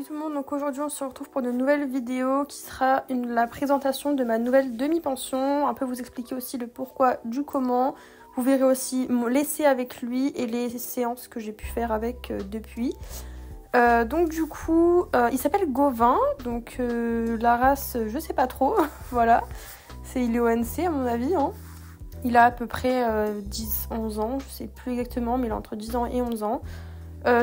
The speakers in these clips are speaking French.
Salut tout le monde, donc aujourd'hui on se retrouve pour une nouvelle vidéo qui sera la présentation de ma nouvelle demi-pension, un peu vous expliquer aussi le pourquoi du comment. Vous verrez aussi l'essai avec lui et les séances que j'ai pu faire avec depuis. Donc du coup, il s'appelle Gauvin, donc la race je sais pas trop, voilà. Il est ONC à mon avis, hein. Il a à peu près 10-11 ans, je sais plus exactement, mais il a entre 10 ans et 11 ans.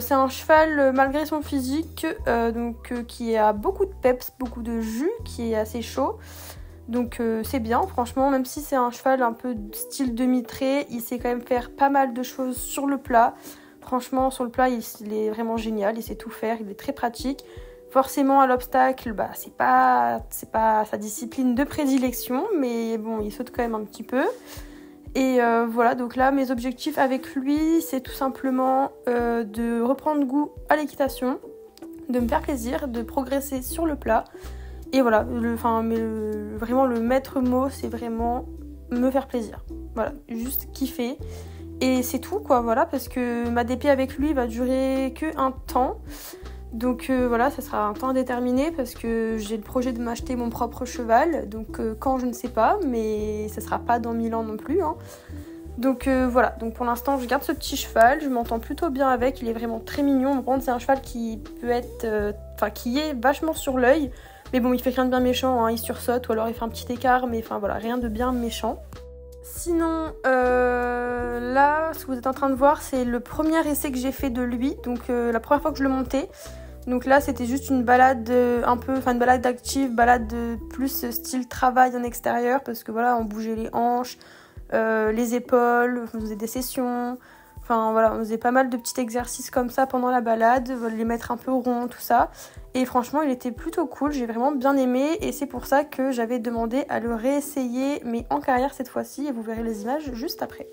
C'est un cheval, malgré son physique, qui a beaucoup de peps, beaucoup de jus, qui est assez chaud. Donc c'est bien, franchement, même si c'est un cheval un peu style demi-trait, il sait quand même faire pas mal de choses sur le plat. Franchement, sur le plat, il est vraiment génial, il sait tout faire, il est très pratique. Forcément, à l'obstacle, c'est pas sa discipline de prédilection, mais bon, il saute quand même un petit peu. Et voilà, donc là mes objectifs avec lui c'est tout simplement de reprendre goût à l'équitation, de me faire plaisir, de progresser sur le plat. Et voilà, vraiment le maître mot c'est vraiment me faire plaisir. Voilà, juste kiffer. Et c'est tout quoi, voilà, parce que ma DP avec lui va durer que un temps. Donc voilà, ça sera un temps indéterminé parce que j'ai le projet de m'acheter mon propre cheval. Donc quand je ne sais pas, mais ça sera pas dans 1000 ans non plus, hein. Donc voilà, donc pour l'instant je garde ce petit cheval, je m'entends plutôt bien avec, il est vraiment très mignon. Par contre c'est un cheval qui peut être, qui est vachement sur l'œil. Mais bon, il fait rien de bien méchant, hein, il sursaute ou alors il fait un petit écart, mais enfin voilà, rien de bien méchant. Sinon, là, ce que vous êtes en train de voir, c'est le premier essai que j'ai fait de lui, donc la première fois que je le montais. Donc là, c'était juste une balade une balade active, balade plus style travail en extérieur, parce que voilà, on bougeait les hanches, les épaules, on faisait des sessions. Enfin voilà, on faisait pas mal de petits exercices comme ça pendant la balade, les mettre un peu rond, tout ça. Et franchement, il était plutôt cool, j'ai vraiment bien aimé. Et c'est pour ça que j'avais demandé à le réessayer, mais en carrière cette fois-ci. Et vous verrez les images juste après.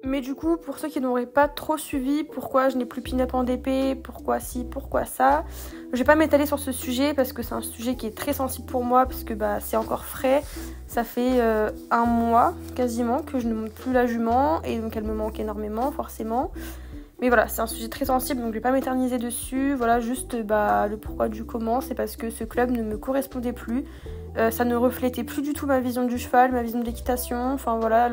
Mais du coup, pour ceux qui n'auraient pas trop suivi pourquoi je n'ai plus pin-up en DP, pourquoi ci, pourquoi ça, je vais pas m'étaler sur ce sujet parce que c'est un sujet qui est très sensible pour moi, parce que c'est encore frais. Ça fait un mois quasiment que je ne monte plus la jument et donc elle me manque énormément forcément. Mais voilà, c'est un sujet très sensible donc je vais pas m'éterniser dessus. Voilà, juste le pourquoi du comment, c'est parce que ce club ne me correspondait plus. Ça ne reflétait plus du tout ma vision du cheval, ma vision de l'équitation. Enfin voilà,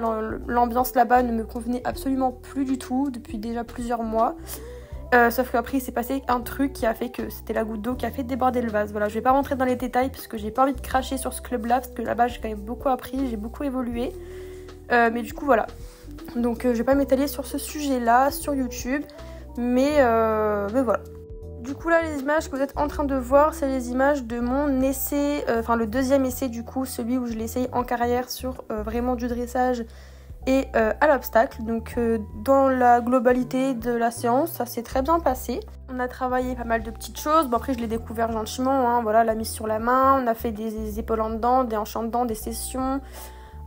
l'ambiance là-bas ne me convenait absolument plus du tout depuis déjà plusieurs mois. Sauf qu'après il s'est passé un truc qui a fait que c'était la goutte d'eau qui a fait déborder le vase. Voilà, je vais pas rentrer dans les détails parce que j'ai pas envie de cracher sur ce club-là parce que là-bas j'ai quand même beaucoup appris, j'ai beaucoup évolué. Mais du coup voilà. Donc je vais pas m'étaler sur ce sujet-là sur YouTube, mais voilà. Du coup là les images que vous êtes en train de voir, c'est les images de mon essai, le deuxième essai du coup, celui où je l'essaye en carrière sur vraiment du dressage et à l'obstacle. Donc dans la globalité de la séance, ça s'est très bien passé. On a travaillé pas mal de petites choses. Bon après je l'ai découvert gentiment, hein, voilà, la mise sur la main, on a fait des épaules en dedans, des hanches en dedans, des sessions.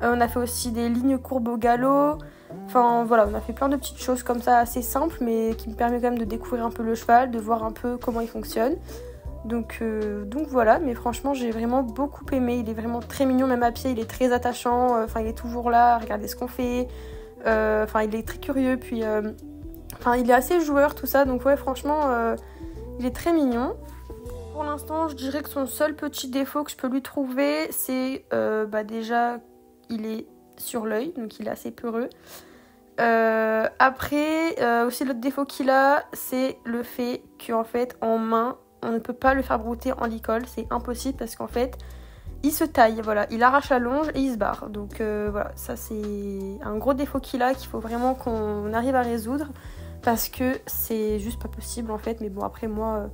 On a fait aussi des lignes courbes au galop. Enfin voilà, on a fait plein de petites choses comme ça assez simples mais qui me permet quand même de découvrir un peu le cheval, de voir un peu comment il fonctionne. Donc voilà, mais franchement j'ai vraiment beaucoup aimé, il est vraiment très mignon, même à pied il est très attachant, il est toujours là à regarder ce qu'on fait, il est très curieux, puis il est assez joueur tout ça, donc ouais franchement il est très mignon. Pour l'instant je dirais que son seul petit défaut que je peux lui trouver c'est déjà il est sur l'œil, donc il est assez peureux. Après aussi l'autre défaut qu'il a c'est le fait qu'en fait en main on ne peut pas le faire brouter en licol, c'est impossible parce qu'en fait il se taille, voilà, il arrache la longe et il se barre. Donc voilà, ça c'est un gros défaut qu'il a qu'il faut vraiment qu'on arrive à résoudre parce que c'est juste pas possible en fait. Mais bon après moi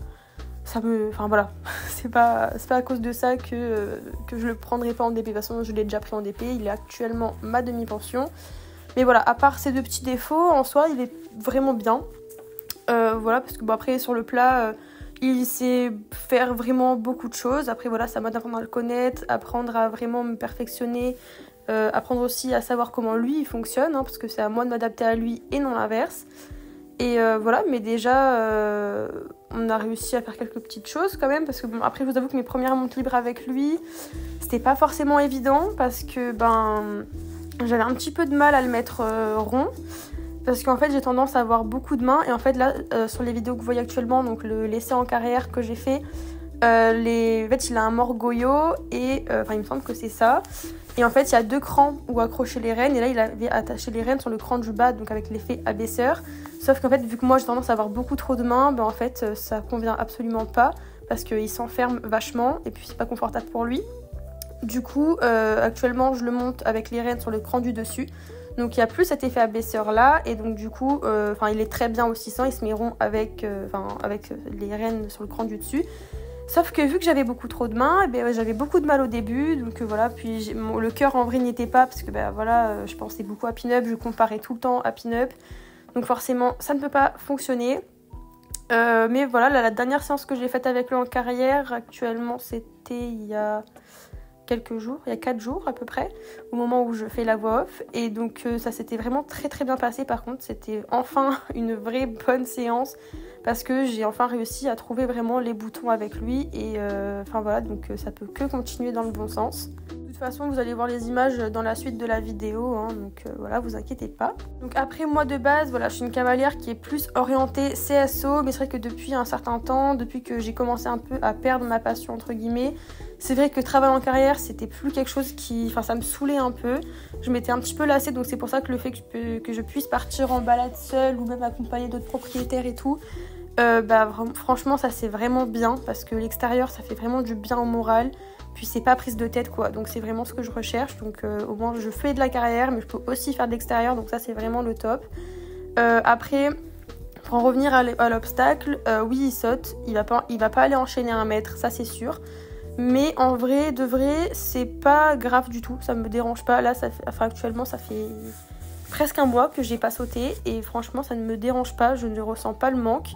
c'est pas à cause de ça que je le prendrai pas en DP. De toute façon je l'ai déjà pris en DP, il est actuellement ma demi-pension. Mais voilà, à part ces deux petits défauts, en soi il est vraiment bien. Voilà, parce que après sur le plat il sait faire vraiment beaucoup de choses. Après voilà, ça m'aide d'apprendre à le connaître, apprendre à vraiment me perfectionner, apprendre aussi à savoir comment lui il fonctionne, hein, parce que c'est à moi de m'adapter à lui et non l'inverse. Et voilà, mais déjà on a réussi à faire quelques petites choses quand même, parce que bon, après je vous avoue que mes premières montes libres avec lui c'était pas forcément évident parce que j'avais un petit peu de mal à le mettre rond. Parce qu'en fait j'ai tendance à avoir beaucoup de mains et en fait là sur les vidéos que vous voyez actuellement, donc l'essai en carrière que j'ai fait, En fait, il a un morgoyo et il me semble que c'est ça. Et en fait, il y a 2 crans où accrocher les rênes. Et là, il avait attaché les rênes sur le cran du bas, donc avec l'effet abaisseur. Sauf qu'en fait, vu que moi, j'ai tendance à avoir beaucoup trop de mains, en fait, ça convient absolument pas parce qu'il s'enferme vachement et puis c'est pas confortable pour lui. Du coup, actuellement, je le monte avec les rênes sur le cran du dessus. Donc, il n'y a plus cet effet abaisseur là. Et donc, du coup, il est très bien aussi sans. Il se met rond avec les rênes sur le cran du dessus. Sauf que vu que j'avais beaucoup trop de mains, j'avais beaucoup de mal au début. Donc, voilà. Puis, le cœur en vrai n'y était pas parce que je pensais beaucoup à Pin-Up. Je comparais tout le temps à Pin-Up. Donc, forcément, ça ne peut pas fonctionner. Mais voilà, la dernière séance que j'ai faite avec lui en carrière, actuellement, c'était il y a quelques jours, il y a 4 jours à peu près, au moment où je fais la voix off. Et donc ça s'était vraiment très très bien passé. Par contre, c'était enfin une vraie bonne séance parce que j'ai enfin réussi à trouver vraiment les boutons avec lui. Et donc ça peut que continuer dans le bon sens. De toute façon, vous allez voir les images dans la suite de la vidéo, hein, donc voilà, vous inquiétez pas. Donc après, moi de base, voilà, je suis une cavalière qui est plus orientée CSO, mais c'est vrai que depuis un certain temps, depuis que j'ai commencé un peu à perdre ma passion entre guillemets, c'est vrai que travailler en carrière, c'était plus quelque chose ça me saoulait un peu. Je m'étais un petit peu lassée, donc c'est pour ça que le fait que je puisse partir en balade seule ou même accompagner d'autres propriétaires et tout, franchement, ça c'est vraiment bien parce que l'extérieur, ça fait vraiment du bien au moral. Puis c'est pas prise de tête quoi, donc c'est vraiment ce que je recherche. Donc au moins je fais de la carrière, mais je peux aussi faire de l'extérieur, donc ça c'est vraiment le top. Après, pour en revenir à l'obstacle, oui il saute, il va pas aller enchaîner 1 mètre, ça c'est sûr. Mais en vrai, de vrai, c'est pas grave du tout, ça me dérange pas. Là, actuellement, ça fait presque 1 mois que j'ai pas sauté et franchement, ça ne me dérange pas, je ne ressens pas le manque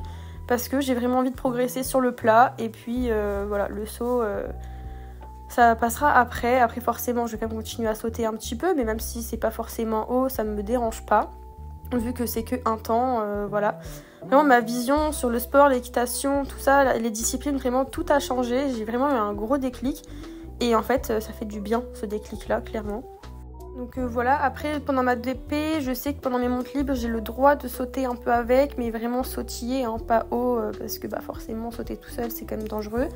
parce que j'ai vraiment envie de progresser sur le plat. Et puis, voilà, le saut, ça passera après. Après, forcément, je vais quand même continuer à sauter un petit peu, mais même si c'est pas forcément haut, ça ne me dérange pas, vu que c'est que un temps, voilà. Vraiment, ma vision sur le sport, l'équitation, tout ça, les disciplines, vraiment, tout a changé. J'ai vraiment eu un gros déclic. Et en fait, ça fait du bien, ce déclic-là, clairement. Donc voilà, après, pendant ma DP, je sais que pendant mes montes libres, j'ai le droit de sauter un peu avec, mais vraiment sautiller, hein, pas haut, parce que forcément, sauter tout seul, c'est quand même dangereux.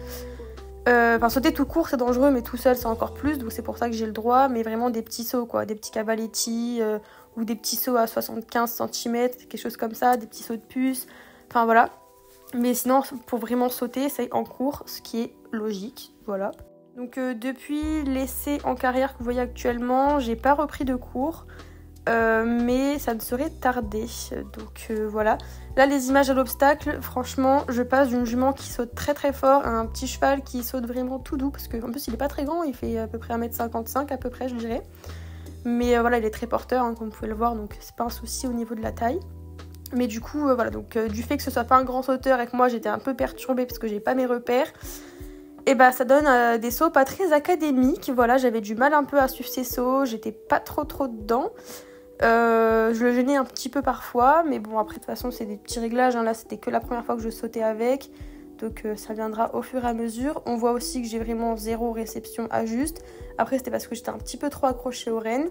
Sauter tout court, c'est dangereux, mais tout seul, c'est encore plus. Donc c'est pour ça que j'ai le droit, mais vraiment des petits sauts, quoi. Des petits cavaletti, ou des petits sauts à 75 cm, quelque chose comme ça, des petits sauts de puce, enfin voilà. Mais sinon, pour vraiment sauter, c'est en cours, ce qui est logique, voilà. Donc depuis l'essai en carrière que vous voyez actuellement, j'ai pas repris de cours, mais ça ne saurait tarder. Donc voilà. Là, les images à l'obstacle, franchement, je passe d'une jument qui saute très très fort à un petit cheval qui saute vraiment tout doux, parce qu'en plus il est pas très grand, il fait à peu près 1m55 à peu près, je dirais. Mais voilà, il est très porteur, hein, comme vous pouvez le voir, donc c'est pas un souci au niveau de la taille. Mais du coup, voilà, donc du fait que ce soit pas un grand sauteur et que moi j'étais un peu perturbée parce que j'ai pas mes repères, et ça donne des sauts pas très académiques. Voilà, j'avais du mal un peu à suivre ces sauts, j'étais pas trop dedans. Je le gênais un petit peu parfois, mais bon, après de toute façon c'est des petits réglages, hein. Là c'était que la première fois que je sautais avec, donc ça viendra au fur et à mesure. On voit aussi que j'ai vraiment 0 réception à juste. Après c'était parce que j'étais un petit peu trop accrochée aux rênes.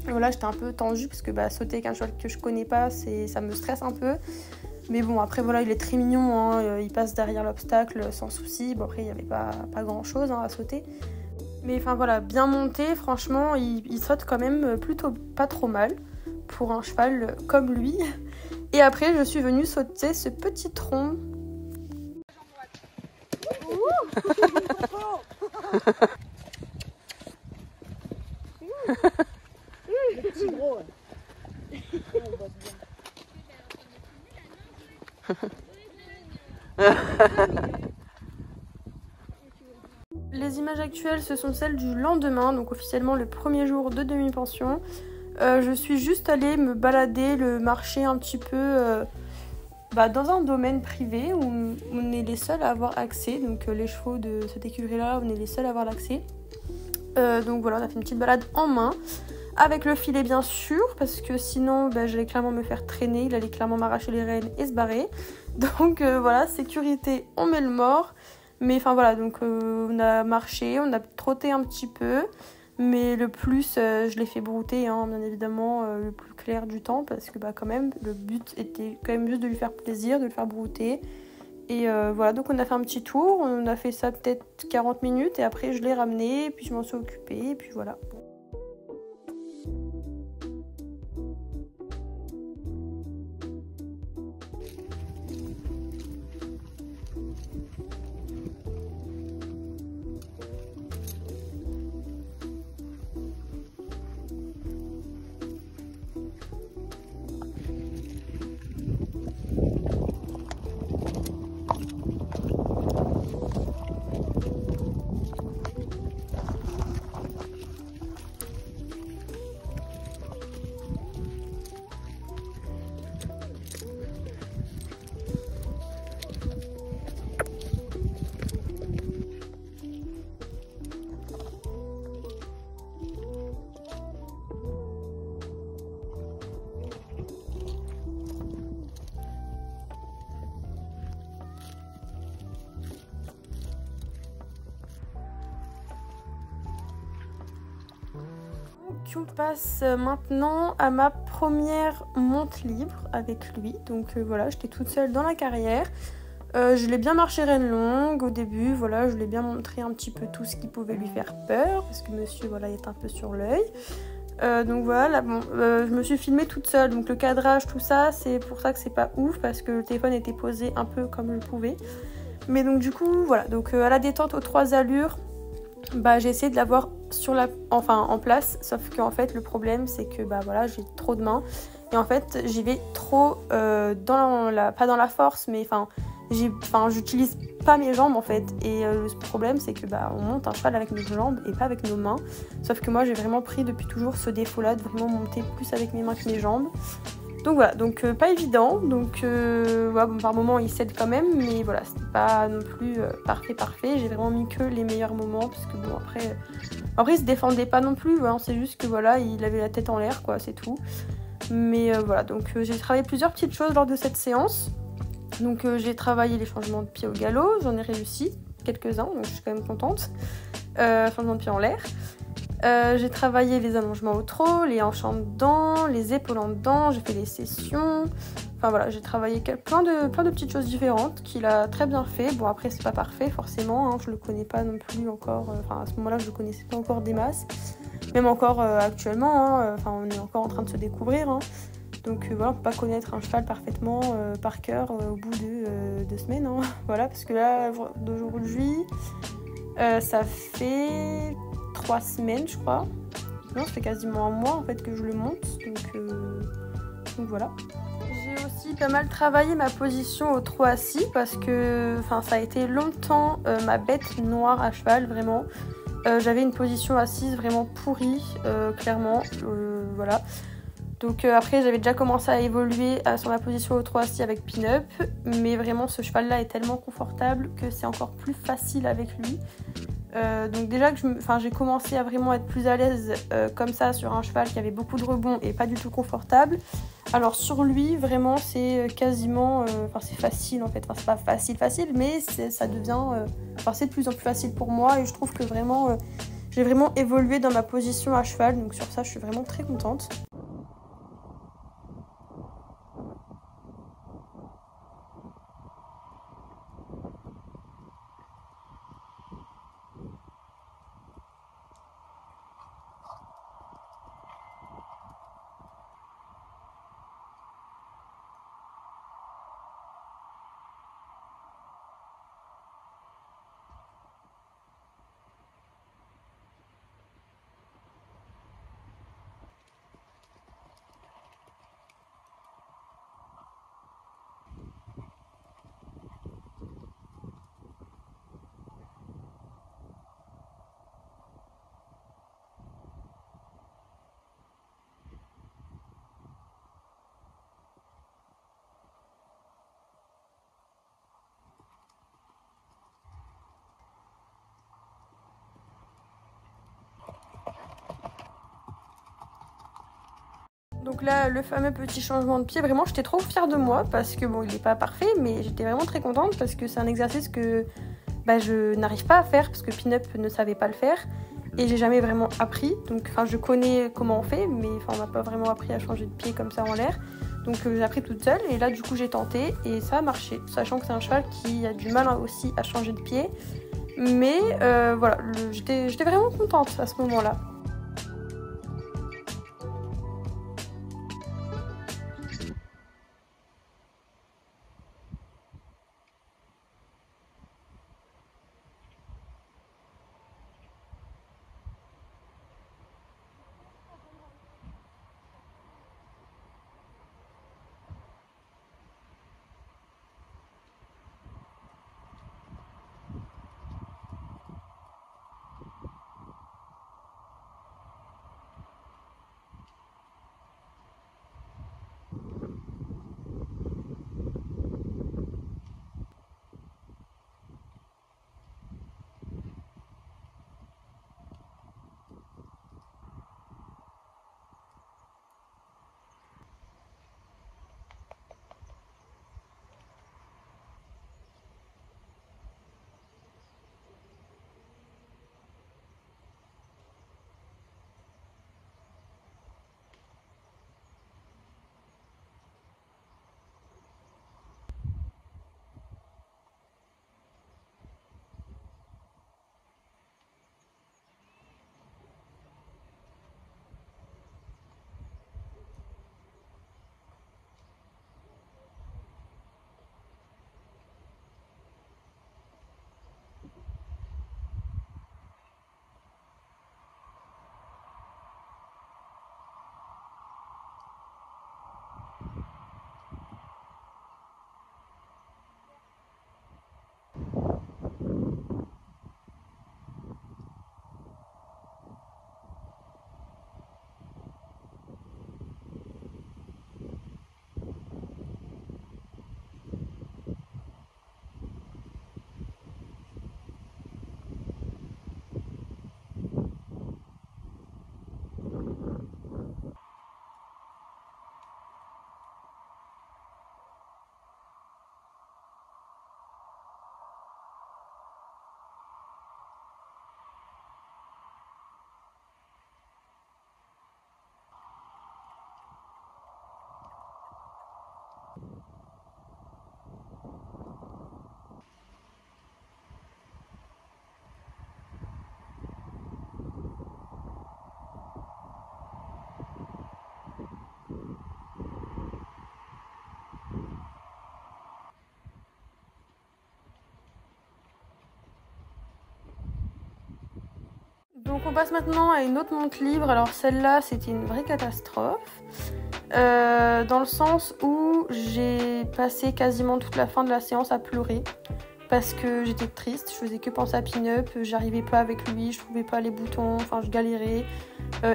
Et voilà, j'étais un peu tendue parce que sauter avec un cheval que je connais pas, ça me stresse un peu. Mais bon, après voilà, il est très mignon, hein. Il passe derrière l'obstacle sans souci. Bon, après il n'y avait pas grand chose, hein, à sauter. Mais enfin voilà, bien monté, franchement, il saute quand même plutôt pas trop mal pour un cheval comme lui. Et après, je suis venue sauter ce petit tronc. Le petit gros. Les images actuelles, ce sont celles du lendemain, donc officiellement le premier jour de demi-pension. Je suis juste allée me balader, le marcher un petit peu dans un domaine privé où on est les seuls à avoir accès. Donc les chevaux de cette écurie-là, on est les seuls à avoir l'accès. Donc voilà, on a fait une petite balade en main, avec le filet bien sûr, parce que sinon j'allais clairement me faire traîner, il allait clairement m'arracher les rênes et se barrer. Donc voilà, sécurité, on met le mort. Mais enfin voilà, donc on a marché, on a trotté un petit peu, mais le plus, je l'ai fait brouter, hein, bien évidemment, le plus clair du temps, parce que quand même, le but était quand même juste de lui faire plaisir, de le faire brouter. Et voilà, donc on a fait un petit tour, on a fait ça peut-être 40 minutes et après je l'ai ramené, puis je m'en suis occupée et puis voilà. On passe maintenant à ma première monte libre avec lui. Donc voilà, j'étais toute seule dans la carrière. Je l'ai bien marché reine longue au début. Voilà, je l'ai bien montré un petit peu tout ce qui pouvait lui faire peur parce que monsieur voilà est un peu sur l'œil. Donc voilà, là, bon, je me suis filmée toute seule. Donc le cadrage, tout ça, c'est pour ça que c'est pas ouf parce que le téléphone était posé un peu comme je pouvais. Mais donc du coup, voilà. Donc à la détente aux 3 allures. Bah, j'ai essayé de l'avoir en place, sauf qu'en fait le problème c'est que bah voilà, j'ai trop de mains et en fait j'y vais trop pas dans la force, mais j'utilise pas mes jambes en fait, et le problème c'est que bah on monte un cheval avec nos jambes et pas avec nos mains, sauf que moi j'ai vraiment pris depuis toujours ce défaut là de vraiment monter plus avec mes mains que mes jambes. Donc voilà, donc pas évident, donc voilà, bon, par moments il cède quand même, mais voilà, c'était pas non plus parfait, j'ai vraiment mis que les meilleurs moments, parce que bon après il se défendait pas non plus, hein, c'est juste que voilà, il avait la tête en l'air quoi, c'est tout. Mais voilà, donc j'ai travaillé plusieurs petites choses lors de cette séance, donc j'ai travaillé les changements de pied au galop, j'en ai réussi quelques-uns, donc je suis quand même contente, changement de pied en l'air. J'ai travaillé les allongements au trot, les hanches en dedans, les épaules en dedans, j'ai fait des sessions. Enfin voilà, j'ai travaillé plein de petites choses différentes qu'il a très bien fait. Bon après c'est pas parfait forcément, hein, je le connais pas non plus encore, à ce moment-là je le connaissais pas encore des masses. Même encore actuellement, hein, on est encore en train de se découvrir. Hein. Donc voilà, on peut pas connaître un cheval parfaitement par cœur au bout de 2 semaines. Hein. Voilà, parce que là, d'aujourd'hui, ça fait 3 semaines je crois. Non, ça fait quasiment un mois en fait que je le monte, donc voilà. J'ai aussi pas mal travaillé ma position au trot assis parce que ça a été longtemps ma bête noire à cheval, vraiment. J'avais une position assise vraiment pourrie, clairement, voilà. Donc après j'avais déjà commencé à évoluer sur ma position au trot assis avec Pin-Up, mais vraiment ce cheval là est tellement confortable que c'est encore plus facile avec lui. Donc déjà que j'ai commencé à vraiment être plus à l'aise comme ça sur un cheval qui avait beaucoup de rebond et pas du tout confortable. Alors sur lui vraiment c'est quasiment, c'est facile en fait, c'est pas facile mais ça devient, c'est de plus en plus facile pour moi et je trouve que vraiment j'ai vraiment évolué dans ma position à cheval, donc sur ça je suis vraiment très contente. Donc là, le fameux petit changement de pied, vraiment j'étais trop fière de moi parce que bon, il n'est pas parfait, mais j'étais vraiment très contente parce que c'est un exercice que je n'arrive pas à faire parce que Pin-Up ne savait pas le faire et j'ai jamais vraiment appris. Donc je connais comment on fait, mais on m'a pas vraiment appris à changer de pied comme ça en l'air. Donc j'ai appris toute seule et là du coup j'ai tenté et ça a marché, sachant que c'est un cheval qui a du mal aussi à changer de pied. Mais voilà, j'étais vraiment contente à ce moment-là. Donc on passe maintenant à une autre montre libre. Alors celle-là c'était une vraie catastrophe. Dans le sens où j'ai passé quasiment toute la fin de la séance à pleurer. Parce que j'étais triste, je faisais que penser à Pin-Up, j'arrivais pas avec lui, je trouvais pas les boutons, enfin je galérais.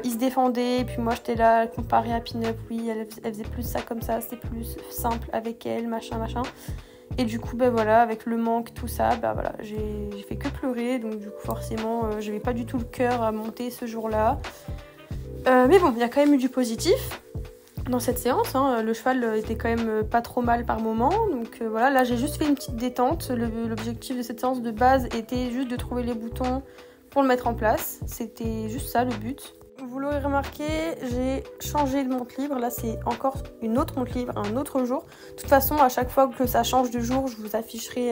Il se défendait, et puis moi j'étais là comparée à Pin-Up, oui elle faisait plus ça comme ça, c'était plus simple avec elle, machin. Et du coup ben voilà, avec le manque, tout ça, ben voilà, j'ai fait que pleurer, donc du coup forcément j'avais pas du tout le cœur à monter ce jour-là. Mais bon, il y a quand même eu du positif dans cette séance, hein. Le cheval était quand même pas trop mal par moment, donc voilà, là j'ai juste fait une petite détente. L'objectif de cette séance de base était juste de trouver les boutons pour le mettre en place, c'était juste ça le but. Vous l'aurez remarqué, j'ai changé de montre libre, là c'est encore une autre montre libre, un autre jour. De toute façon, à chaque fois que ça change de jour, je vous afficherai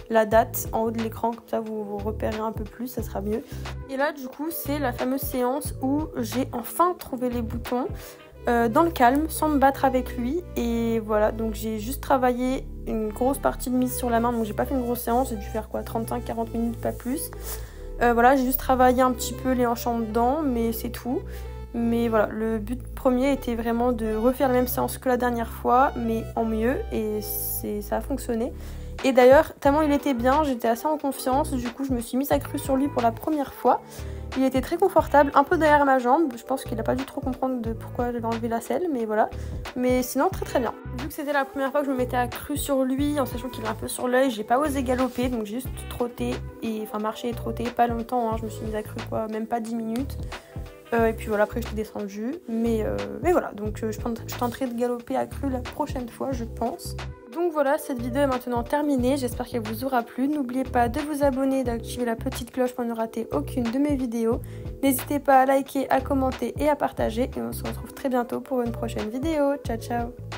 la date en haut de l'écran, comme ça vous repérez un peu plus, ça sera mieux. Et là du coup, c'est la fameuse séance où j'ai enfin trouvé les boutons. Dans le calme, sans me battre avec lui, et voilà, donc j'ai juste travaillé une grosse partie de mise sur la main, donc j'ai pas fait une grosse séance, j'ai dû faire quoi, 35-40 minutes, pas plus. Voilà, j'ai juste travaillé un petit peu les hanches en dedans, mais c'est tout. Mais voilà, le but premier était vraiment de refaire la même séance que la dernière fois, mais en mieux, et ça a fonctionné. Et d'ailleurs, tellement il était bien, j'étais assez en confiance, du coup je me suis mise accrue sur lui pour la première fois. Il était très confortable, un peu derrière ma jambe, je pense qu'il n'a pas dû trop comprendre de pourquoi j'avais enlevé la selle, mais voilà. Mais sinon très bien. Vu que c'était la première fois que je me mettais accrue sur lui, en sachant qu'il est un peu sur l'œil, j'ai pas osé galoper, donc j'ai juste trotté, enfin marché et trotté, pas longtemps, hein, je me suis mise accrue quoi, même pas 10 minutes. Et puis voilà, après je suis descendue, mais voilà, donc je tenterai de galoper accrue la prochaine fois, je pense. Donc voilà, cette vidéo est maintenant terminée, j'espère qu'elle vous aura plu. N'oubliez pas de vous abonner et d'activer la petite cloche pour ne rater aucune de mes vidéos. N'hésitez pas à liker, à commenter et à partager. Et on se retrouve très bientôt pour une prochaine vidéo. Ciao ciao!